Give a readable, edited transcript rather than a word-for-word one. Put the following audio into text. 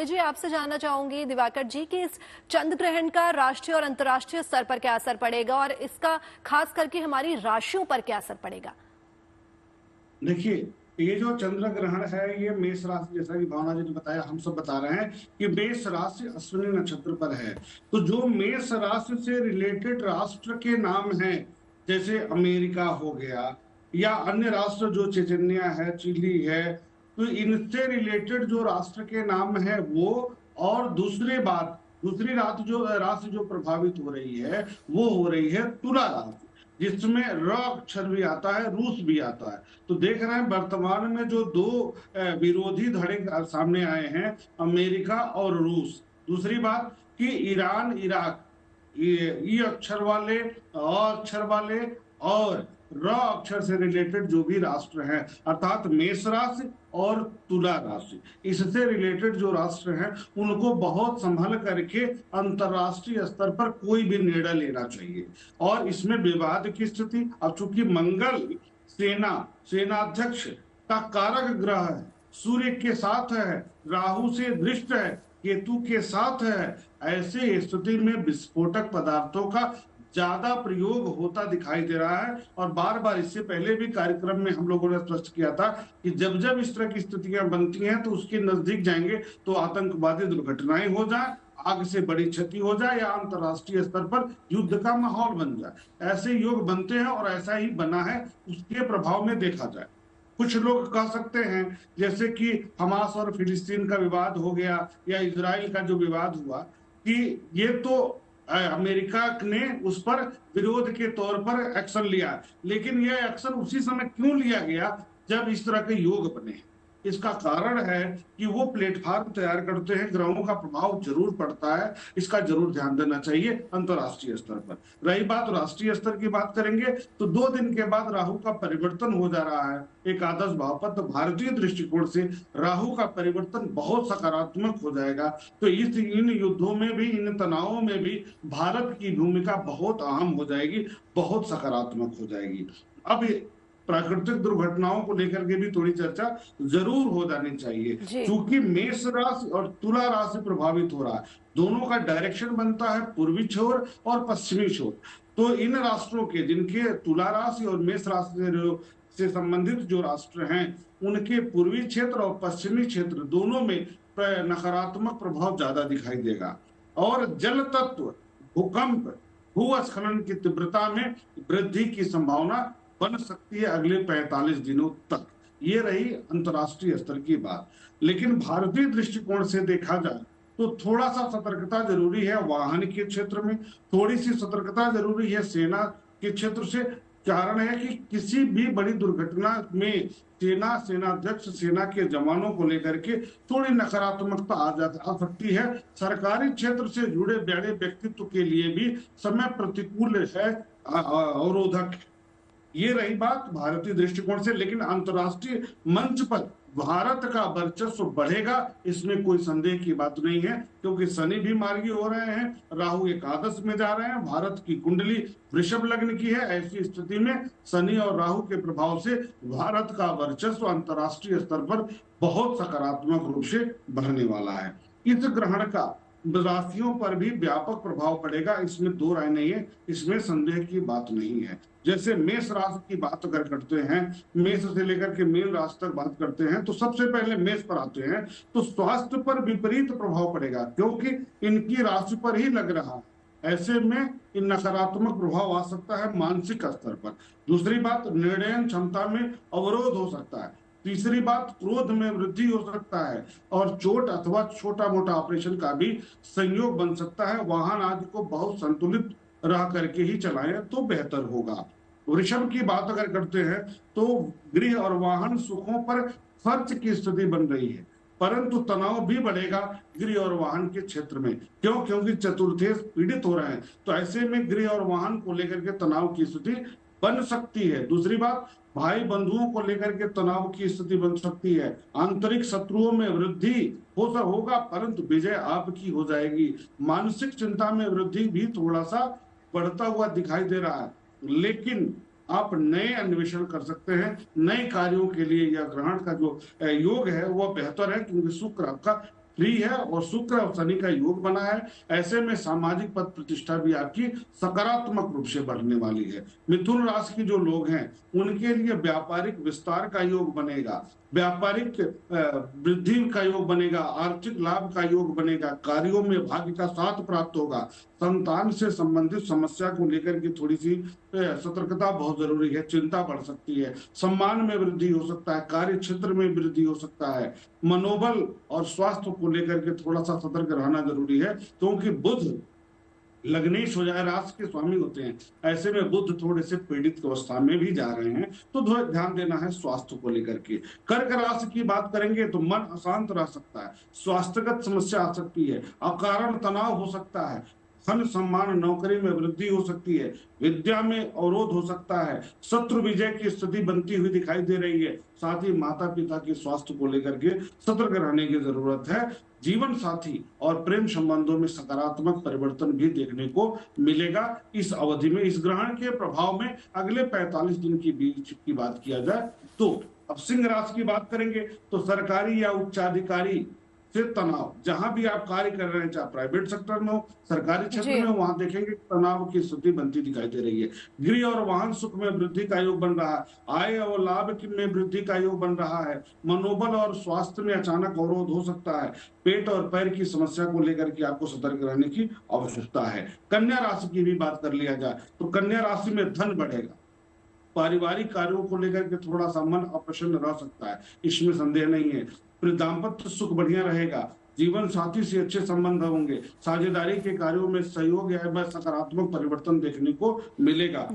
जी, आपसे जानना चाहूंगी दिवाकर जी कि इस चंद्र ग्रहण का राष्ट्रीय और अंतर्राष्ट्रीय स्तर पर क्या असर पड़ेगा और इसका खास करके हमारी राशियों पर क्या असर पड़ेगा। देखिए, ये जो चंद्र ग्रहण है ये मेष राशि, जैसा कि भावना जी ने बताया, हम सब बता रहे हैं कि मेष राशि अश्विनी नक्षत्र पर है। तो जो मेष राशि से रिलेटेड राष्ट्र के नाम हैं, जैसे अमेरिका हो गया या अन्य राष्ट्र जो चेचन्या है, चिली है, तो इनसे रिलेटेड जो राष्ट्र के नाम है वो। और दूसरी राशि जो प्रभावित हो रही है वो हो रही है तुला राशि, जिसमें र अक्षर भी आता है, रूस भी आता है। तो देख रहे हैं वर्तमान में जो दो विरोधी धड़े सामने आए हैं, अमेरिका और रूस। दूसरी बात कि ईरान, इराक, ई अक्षर वाले, अ अक्षर वाले और र अक्षर से रिलेटेड जो भी राष्ट्र हैं, अर्थात मेष राशि और तुला राशि, इससे रिलेटेड जो राष्ट्र हैं उनको बहुत संभल करके अंतरराष्ट्रीय स्तर पर कोई भी निर्णय लेना चाहिए। और इसमें विवाद की स्थिति, अब चूंकि मंगल सेनाध्यक्ष का कारक ग्रह है, सूर्य के साथ है, राहु से दृष्ट है, केतु के साथ है, ऐसे स्थिति में विस्फोटक पदार्थों का ज्यादा प्रयोग होता दिखाई दे रहा है। और बार बार इससे पहले भी कार्यक्रम में हम लोगों ने स्पष्ट किया था कि जब जब इस तरह की स्थितियां बनती हैं तो उसके नजदीक जाएंगे तो आतंकवादी दुर्घटनाएं हो जाए, आग से बड़ी क्षति हो जाए या अंतरराष्ट्रीय स्तर पर युद्ध का माहौल बन जाए। ऐसे योग बनते हैं और ऐसा ही बना है, उसके प्रभाव में देखा जाए। कुछ लोग कह सकते हैं, जैसे कि हमास और फिलिस्तीन का विवाद हो गया या इजराइल का जो विवाद हुआ, कि ये तो अमेरिका ने उस पर विरोध के तौर पर एक्शन लिया, लेकिन यह एक्शन उसी समय क्यों लिया गया जब इस तरह के योग बने। इसका कारण है कि वो प्लेटफॉर्म तैयार करते हैं, ग्रहों का प्रभाव जरूर पड़ता है, इसका जरूर ध्यान देना चाहिए अंतरराष्ट्रीय स्तर पर। रही बात राष्ट्रीय स्तर की, बात करेंगे तो 2 दिन के बाद राहु का परिवर्तन हो जा रहा है एकादश भाव पर। तो भारतीय दृष्टिकोण से राहु का परिवर्तन बहुत सकारात्मक हो जाएगा। तो इन युद्धों में भी, इन तनावों में भी भारत की भूमिका बहुत अहम हो जाएगी, बहुत सकारात्मक हो जाएगी। अब प्राकृतिक दुर्घटनाओं को लेकर के भी थोड़ी चर्चा जरूर हो जानी चाहिए, क्योंकि मेष राशि और तुला राशि प्रभावित हो रहा है। दोनों का डायरेक्शन बनता है पूर्वी छोर और पश्चिमी छोर। तो इन राष्ट्रों के, जिनके तुला राशि और मेष राशि से संबंधित जो राष्ट्र हैं, उनके पूर्वी क्षेत्र और पश्चिमी क्षेत्र दोनों में नकारात्मक प्रभाव ज्यादा दिखाई देगा। और जल तत्व, भूकंप, भूस्खलन की तीव्रता में वृद्धि की संभावना बन सकती है अगले 45 दिनों तक। ये रही अंतरराष्ट्रीय स्तर की बात। लेकिन भारतीय दृष्टिकोण से देखा जाए तो थोड़ा सा सतर्कता जरूरी है। वाहन के क्षेत्र में थोड़ी सी सतर्कता जरूरी है, सेना के क्षेत्र से। कारण है कि किसी भी बड़ी दुर्घटना में सेनाध्यक्ष, सेना के जवानों को लेकर के थोड़ी नकारात्मकता आ सकती है। सरकारी क्षेत्र से जुड़े बड़े व्यक्तित्व के लिए भी समय प्रतिकूल है, अवरोधक। ये रही बात भारतीय दृष्टिकोण से। लेकिन अंतरराष्ट्रीय मंच पर भारत का वर्चस्व बढ़ेगा, इसमें कोई संदेह की बात नहीं है, क्योंकि शनि भी मार्गी हो रहे हैं, राहु एकादश में जा रहे हैं, भारत की कुंडली वृषभ लग्न की है। ऐसी स्थिति में शनि और राहु के प्रभाव से भारत का वर्चस्व अंतरराष्ट्रीय स्तर पर बहुत सकारात्मक रूप से बढ़ने वाला है। इस ग्रहण का राशियों पर भी व्यापक प्रभाव पड़ेगा, इसमें दो राय नहीं है, इसमें संदेह की बात नहीं है। जैसे मेष राशि की बात अगर करते हैं, मेष से लेकर के मीन राशि तक बात करते हैं, तो सबसे पहले मेष पर आते हैं। तो स्वास्थ्य पर विपरीत प्रभाव पड़ेगा, क्योंकि इनकी राशि पर ही लग रहा है। ऐसे में इन नकारात्मक प्रभाव आ सकता है मानसिक स्तर पर। दूसरी बात, निर्णय क्षमता में अवरोध हो सकता है। तीसरी बात, क्रोध में वृद्धि हो सकता है और चोट अथवा छोटा मोटा ऑपरेशन का भी संयोग बन सकता है। वाहन आदि को बहुत संतुलित रह करके ही चलाएं तो बेहतर होगा। वृषभ की बात अगर करते हैं तो गृह और वाहन सुखों पर खर्च की स्थिति बन रही है, परंतु तनाव भी बढ़ेगा गृह और वाहन के क्षेत्र में। क्यों? क्योंकि चतुर्थेश पीड़ित हो रहे हैं, तो ऐसे में गृह और वाहन को लेकर के तनाव की स्थिति बन सकती है। दूसरी बात, भाई बंधुओं को लेकर के तनाव की स्थिति बन सकती है। आंतरिक शत्रुओं में वृद्धि होगा, परंतु विजय आपकी हो जाएगी। मानसिक चिंता में वृद्धि भी थोड़ा सा बढ़ता हुआ दिखाई दे रहा है, लेकिन आप नए अन्वेषण कर सकते हैं। नए कार्यों के लिए यह ग्रहण का जो योग है वह बेहतर है, क्योंकि शुक्र आपका फ्री है और शुक्र और शनि का योग बना है। ऐसे में सामाजिक पद प्रतिष्ठा भी आपकी सकारात्मक रूप से बढ़ने वाली है। मिथुन राशि के जो लोग हैं उनके लिए व्यापारिक विस्तार का योग बनेगा, व्यापारिक वृद्धि का योग बनेगा, आर्थिक लाभ का योग बनेगा, कार्यों में भाग्य का साथ प्राप्त होगा। संतान से संबंधित समस्या को लेकर के थोड़ी सी सतर्कता बहुत जरूरी है, चिंता बढ़ सकती है। सम्मान में वृद्धि हो सकता है, कार्य क्षेत्र में वृद्धि हो सकता है। मनोबल और स्वास्थ्य को लेकर के थोड़ा सा सतर्क रहना जरूरी है, क्योंकि बुध लग्नेश हो जाए, राशि के स्वामी होते हैं। ऐसे में बुध थोड़े से पीड़ित अवस्था में भी जा रहे हैं, तो ध्यान देना है स्वास्थ्य को लेकर के। कर्क राशि की बात करेंगे तो मन अशांत रह सकता है, स्वास्थ्यगत समस्या आ सकती है, अकारण तनाव हो सकता है, धन सम्मान नौकरी में वृद्धि हो सकती है, विद्या में अवरोध हो सकता है, शत्रु विजय की स्थिति बनती हुई दिखाई दे रही है। साथ ही माता पिता के स्वास्थ्य को लेकर के सतर्क रहने की जरूरत है। जीवन साथी और प्रेम संबंधों में सकारात्मक परिवर्तन भी देखने को मिलेगा इस अवधि में। इस ग्रहण के प्रभाव में अगले 45 दिन के बीच की बात किया जाए तो अब सिंह राशि की बात करेंगे तो सरकारी या उच्चाधिकारी से तनाव, जहां भी आप कार्य कर रहे हैं, चाहे प्राइवेट सेक्टर में हो, सरकारी क्षेत्र में हो, वहां देखेंगे तनाव की स्थिति बनती दिखाई दे रही है। गृह और वाहन सुख में वृद्धि का योग बन रहा है, आय और लाभ में वृद्धि का योग बन रहा है। मनोबल और स्वास्थ्य में अचानक अवरोध हो सकता है। पेट और पैर की समस्या को लेकर के आपको सतर्क रहने की आवश्यकता है। कन्या राशि की भी बात कर लिया जाए तो कन्या राशि में धन बढ़ेगा, पारिवारिक कार्यों को लेकर के थोड़ा सा मन अप्रसन्न रह सकता है, इसमें संदेह नहीं है। फिर दाम्पत्य सुख बढ़िया रहेगा, जीवन साथी से अच्छे संबंध होंगे, साझेदारी के कार्यों में सहयोग या सकारात्मक परिवर्तन देखने को मिलेगा।